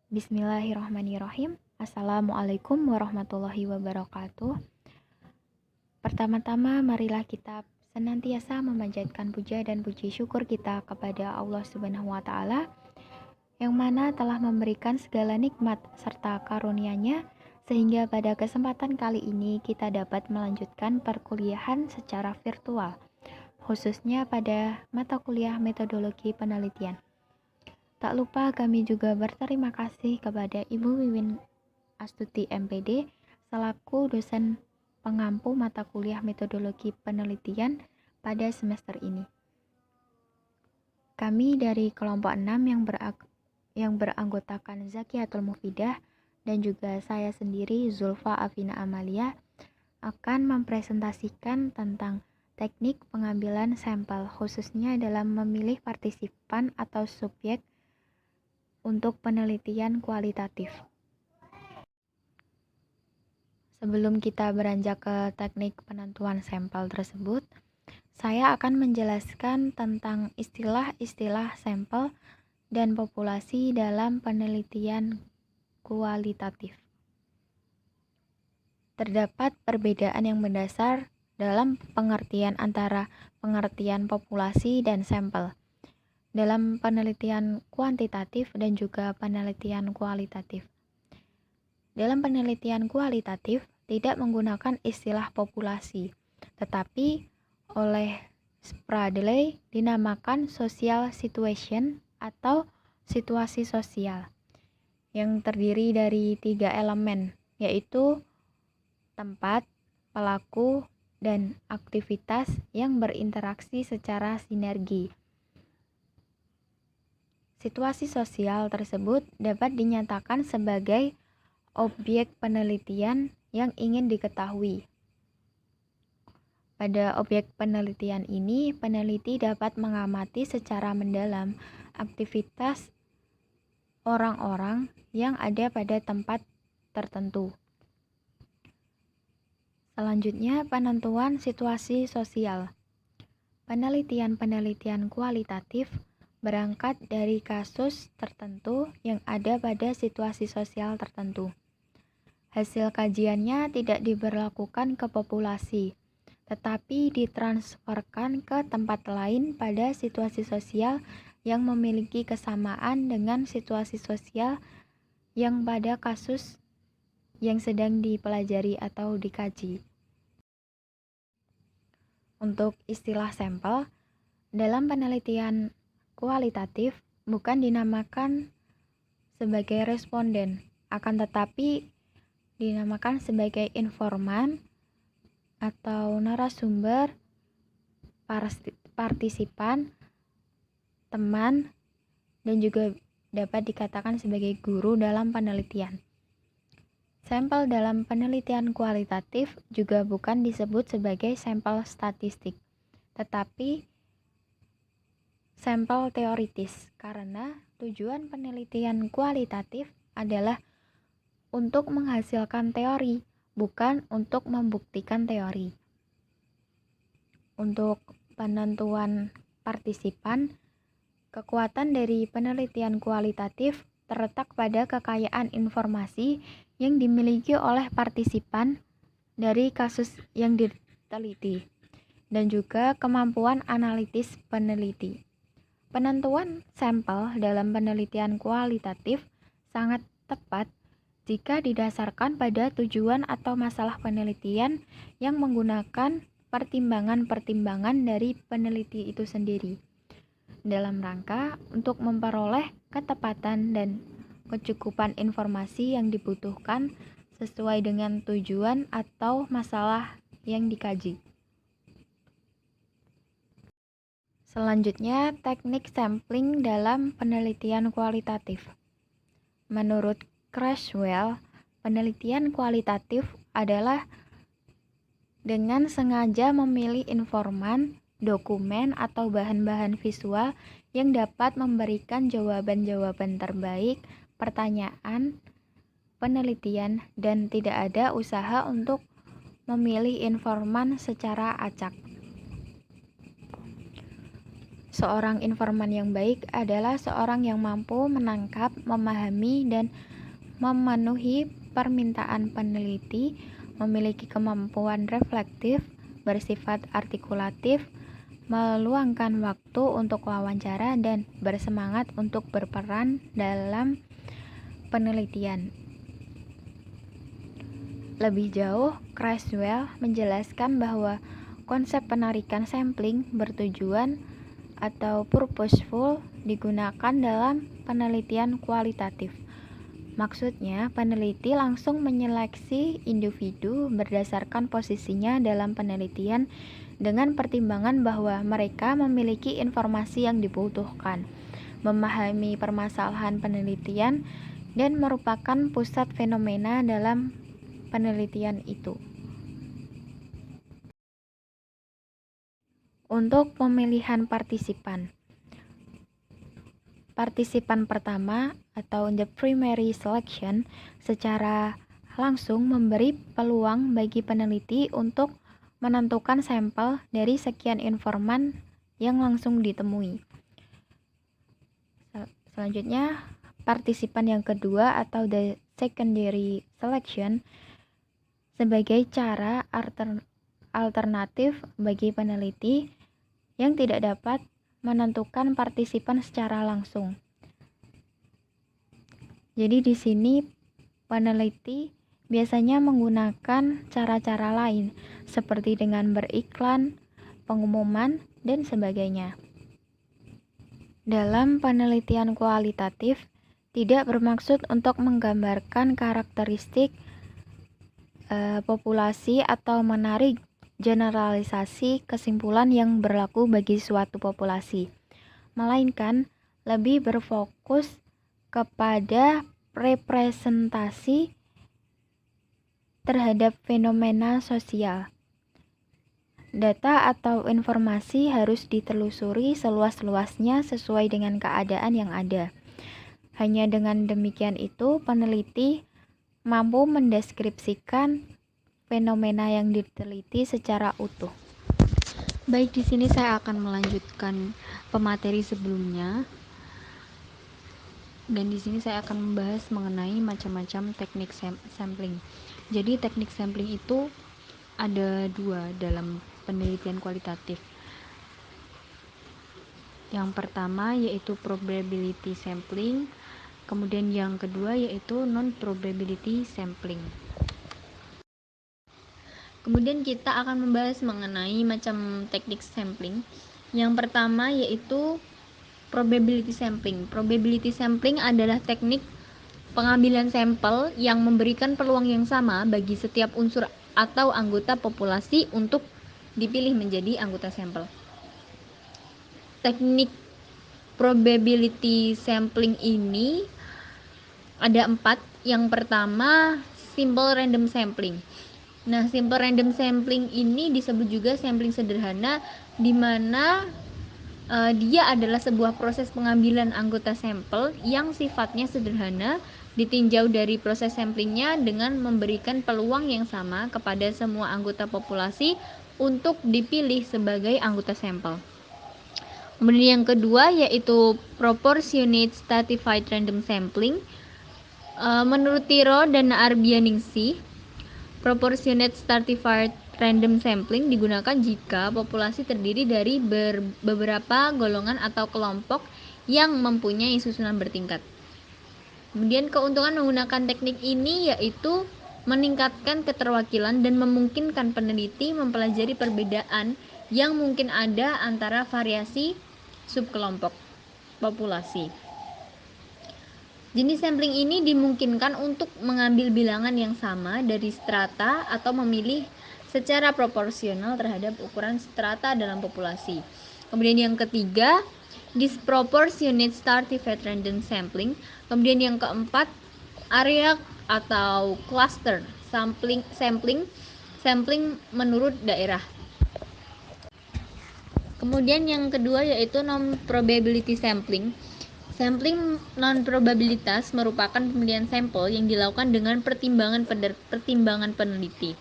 Bismillahirrahmanirrahim. Assalamualaikum warahmatullahi wabarakatuh. Pertama-tama marilah kita senantiasa memanjatkan puja dan puji syukur kita kepada Allah Subhanahu wa taala yang mana telah memberikan segala nikmat serta karunia-Nya sehingga pada kesempatan kali ini kita dapat melanjutkan perkuliahan secara virtual, khususnya pada mata kuliah metodologi penelitian. Tak lupa kami juga berterima kasih kepada Ibu Wiwin Astuti MPD selaku dosen pengampu mata kuliah metodologi penelitian pada semester ini. Kami dari kelompok 6 yang beranggotakan Zakiatul Mufidah dan juga saya sendiri Zulfa Afina Amalia akan mempresentasikan tentang teknik pengambilan sampel khususnya dalam memilih partisipan atau subjek untuk penelitian kualitatif. Sebelum kita beranjak ke teknik penentuan sampel tersebut, saya akan menjelaskan tentang istilah-istilah sampel dan populasi dalam penelitian kualitatif. Terdapat perbedaan yang mendasar dalam pengertian antara pengertian populasi dan sampel dalam penelitian kuantitatif dan juga penelitian kualitatif. Dalam penelitian kualitatif tidak menggunakan istilah populasi, tetapi oleh Spradley dinamakan social situation atau situasi sosial yang terdiri dari 3 elemen, yaitu tempat, pelaku, dan aktivitas yang berinteraksi secara sinergi. Situasi sosial tersebut dapat dinyatakan sebagai objek penelitian yang ingin diketahui. Pada objek penelitian ini, peneliti dapat mengamati secara mendalam aktivitas orang-orang yang ada pada tempat tertentu. Selanjutnya, penentuan situasi sosial. Penelitian-penelitian kualitatif berangkat dari kasus tertentu yang ada pada situasi sosial tertentu. Hasil kajiannya tidak diberlakukan ke populasi, tetapi ditransferkan ke tempat lain pada situasi sosial yang memiliki kesamaan dengan situasi sosial yang pada kasus yang sedang dipelajari atau dikaji. Untuk istilah sampel, dalam penelitian kualitatif bukan dinamakan sebagai responden, akan tetapi dinamakan sebagai informan atau narasumber, partisipan, teman, dan juga dapat dikatakan sebagai guru dalam penelitian. Sampel dalam penelitian kualitatif juga bukan disebut sebagai sampel statistik, tetapi sampel teoritis, karena tujuan penelitian kualitatif adalah untuk menghasilkan teori, bukan untuk membuktikan teori. Untuk penentuan partisipan, kekuatan dari penelitian kualitatif terletak pada kekayaan informasi yang dimiliki oleh partisipan dari kasus yang diteliti, dan juga kemampuan analitis peneliti. Penentuan sampel dalam penelitian kualitatif sangat tepat jika didasarkan pada tujuan atau masalah penelitian yang menggunakan pertimbangan-pertimbangan dari peneliti itu sendiri dalam rangka untuk memperoleh ketepatan dan kecukupan informasi yang dibutuhkan sesuai dengan tujuan atau masalah yang dikaji. Selanjutnya, teknik sampling dalam penelitian kualitatif. Menurut Creswell, penelitian kualitatif adalah dengan sengaja memilih informan, dokumen, atau bahan-bahan visual yang dapat memberikan jawaban-jawaban terbaik pertanyaan penelitian dan tidak ada usaha untuk memilih informan secara acak. Seorang informan yang baik adalah seorang yang mampu menangkap, memahami, dan memenuhi permintaan peneliti, memiliki kemampuan reflektif, bersifat artikulatif, meluangkan waktu untuk wawancara, dan bersemangat untuk berperan dalam penelitian. Lebih jauh, Creswell menjelaskan bahwa konsep penarikan sampling bertujuan atau purposeful digunakan dalam penelitian kualitatif. Maksudnya, peneliti langsung menyeleksi individu berdasarkan posisinya dalam penelitian dengan pertimbangan bahwa mereka memiliki informasi yang dibutuhkan, memahami permasalahan penelitian, dan merupakan pusat fenomena dalam penelitian itu. Untuk pemilihan partisipan pertama atau the primary selection secara langsung memberi peluang bagi peneliti untuk menentukan sampel dari sekian informan yang langsung ditemui. Selanjutnya, partisipan yang kedua atau the secondary selection sebagai cara alternatif bagi peneliti yang tidak dapat menentukan partisipan secara langsung. Jadi di sini peneliti biasanya menggunakan cara-cara lain seperti dengan beriklan, pengumuman, dan sebagainya. Dalam penelitian kualitatif tidak bermaksud untuk menggambarkan karakteristik populasi atau menarik generalisasi kesimpulan yang berlaku bagi suatu populasi, melainkan lebih berfokus kepada representasi terhadap fenomena sosial. Data atau informasi harus ditelusuri seluas-luasnya sesuai dengan keadaan yang ada. Hanya dengan demikian itu peneliti mampu mendeskripsikan fenomena yang diteliti secara utuh. Baik, di sini saya akan melanjutkan pemateri sebelumnya. Dan di sini saya akan membahas mengenai macam-macam teknik sampling. Jadi teknik sampling itu ada dua dalam penelitian kualitatif. Yang pertama yaitu probability sampling, kemudian yang kedua yaitu non-probability sampling. Kemudian kita akan membahas mengenai macam teknik sampling. Yang pertama yaitu probability sampling. Probability sampling adalah teknik pengambilan sampel yang memberikan peluang yang sama bagi setiap unsur atau anggota populasi untuk dipilih menjadi anggota sampel. Teknik probability sampling ini ada 4. Yang pertama, simple random sampling. Nah, simple random sampling ini disebut juga sampling sederhana, di mana dia adalah sebuah proses pengambilan anggota sampel yang sifatnya sederhana, ditinjau dari proses samplingnya dengan memberikan peluang yang sama kepada semua anggota populasi untuk dipilih sebagai anggota sampel. Kemudian yang kedua yaitu proportionate stratified random sampling. Menurut Tiro dan Arbianingsih, proportionate stratified random sampling digunakan jika populasi terdiri dari beberapa golongan atau kelompok yang mempunyai susunan bertingkat. Kemudian keuntungan menggunakan teknik ini yaitu meningkatkan keterwakilan dan memungkinkan peneliti mempelajari perbedaan yang mungkin ada antara variasi subkelompok populasi. Jenis sampling ini dimungkinkan untuk mengambil bilangan yang sama dari strata atau memilih secara proporsional terhadap ukuran strata dalam populasi. Kemudian yang ketiga, disproportionate stratified random sampling. Kemudian yang keempat, area atau cluster sampling menurut daerah. Kemudian yang kedua yaitu non-probability sampling. Sampling non-probabilitas merupakan pemilihan sampel yang dilakukan dengan pertimbangan peneliti.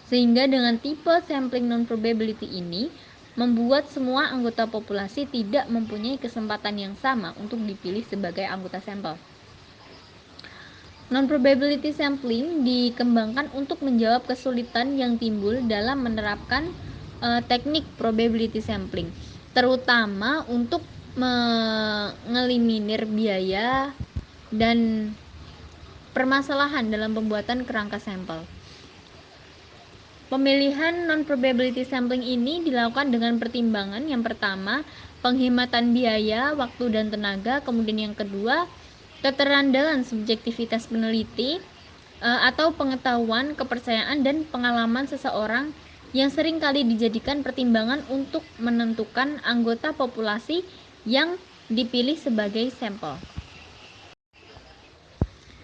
Sehingga dengan tipe sampling non-probability ini, membuat semua anggota populasi tidak mempunyai kesempatan yang sama untuk dipilih sebagai anggota sampel. Non-probability sampling dikembangkan untuk menjawab kesulitan yang timbul dalam menerapkan teknik probability sampling, terutama untuk mengeliminir biaya dan permasalahan dalam pembuatan kerangka sampel. Pemilihan non-probability sampling ini dilakukan dengan pertimbangan yang pertama, penghematan biaya, waktu dan tenaga, kemudian yang kedua, keterandalan subjektivitas peneliti atau pengetahuan, kepercayaan, dan pengalaman seseorang yang sering kali dijadikan pertimbangan untuk menentukan anggota populasi yang dipilih sebagai sampel.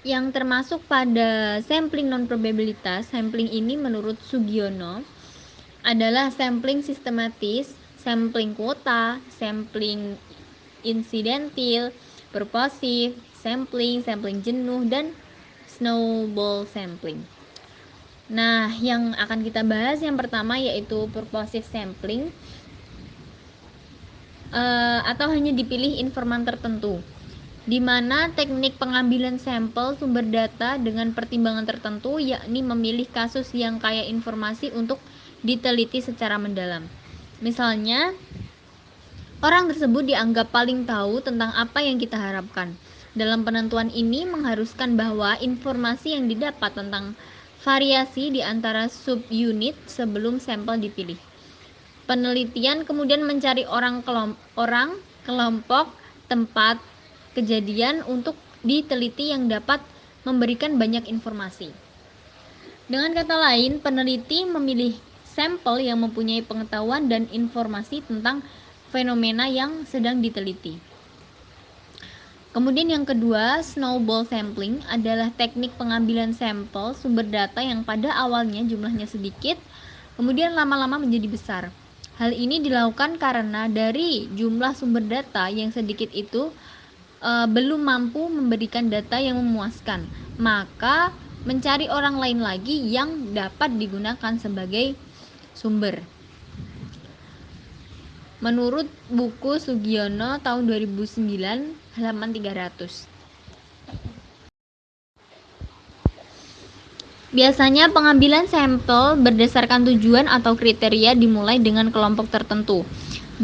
Yang termasuk pada sampling non-probabilitas, sampling ini menurut Sugiono adalah sampling sistematis, sampling kuota, sampling insidentil, purposive, sampling jenuh, dan snowball sampling. Nah, yang akan kita bahas yang pertama yaitu purposive sampling, atau hanya dipilih informan tertentu, di mana teknik pengambilan sampel sumber data dengan pertimbangan tertentu, yakni memilih kasus yang kaya informasi untuk diteliti secara mendalam. Misalnya, orang tersebut dianggap paling tahu tentang apa yang kita harapkan. Dalam penentuan ini mengharuskan bahwa informasi yang didapat tentang variasi di antara subunit sebelum sampel dipilih. Penelitian kemudian mencari orang, kelompok, tempat, kejadian untuk diteliti yang dapat memberikan banyak informasi. Dengan kata lain, peneliti memilih sampel yang mempunyai pengetahuan dan informasi tentang fenomena yang sedang diteliti. Kemudian yang kedua, snowball sampling adalah teknik pengambilan sampel sumber data yang pada awalnya jumlahnya sedikit, kemudian lama-lama menjadi besar. Hal ini dilakukan karena dari jumlah sumber data yang sedikit itu belum mampu memberikan data yang memuaskan, maka mencari orang lain lagi yang dapat digunakan sebagai sumber. Menurut buku Sugiono tahun 2009 halaman 300. Biasanya pengambilan sampel berdasarkan tujuan atau kriteria dimulai dengan kelompok tertentu,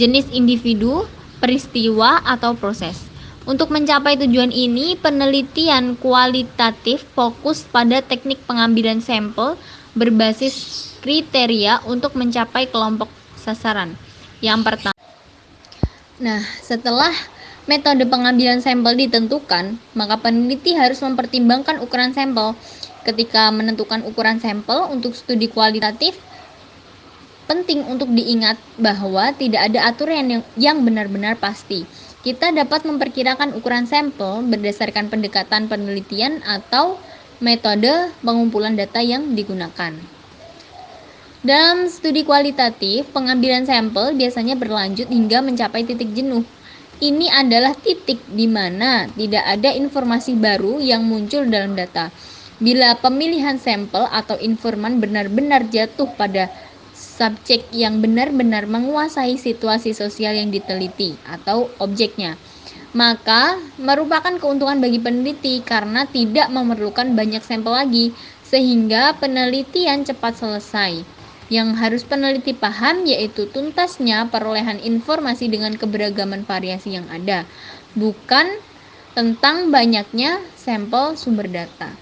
jenis individu, peristiwa, atau proses. Untuk mencapai tujuan ini, penelitian kualitatif fokus pada teknik pengambilan sampel berbasis kriteria untuk mencapai kelompok sasaran. Yang pertama. Nah, setelah metode pengambilan sampel ditentukan, maka peneliti harus mempertimbangkan ukuran sampel. Ketika menentukan ukuran sampel untuk studi kualitatif, penting untuk diingat bahwa tidak ada aturan yang benar-benar pasti. Kita dapat memperkirakan ukuran sampel berdasarkan pendekatan penelitian atau metode pengumpulan data yang digunakan. Dalam studi kualitatif, pengambilan sampel biasanya berlanjut hingga mencapai titik jenuh. Ini adalah titik di mana tidak ada informasi baru yang muncul dalam data. Bila pemilihan sampel atau informan benar-benar jatuh pada subjek yang benar-benar menguasai situasi sosial yang diteliti atau objeknya, maka merupakan keuntungan bagi peneliti karena tidak memerlukan banyak sampel lagi, sehingga penelitian cepat selesai. Yang harus peneliti paham yaitu tuntasnya perolehan informasi dengan keberagaman variasi yang ada, bukan tentang banyaknya sampel sumber data.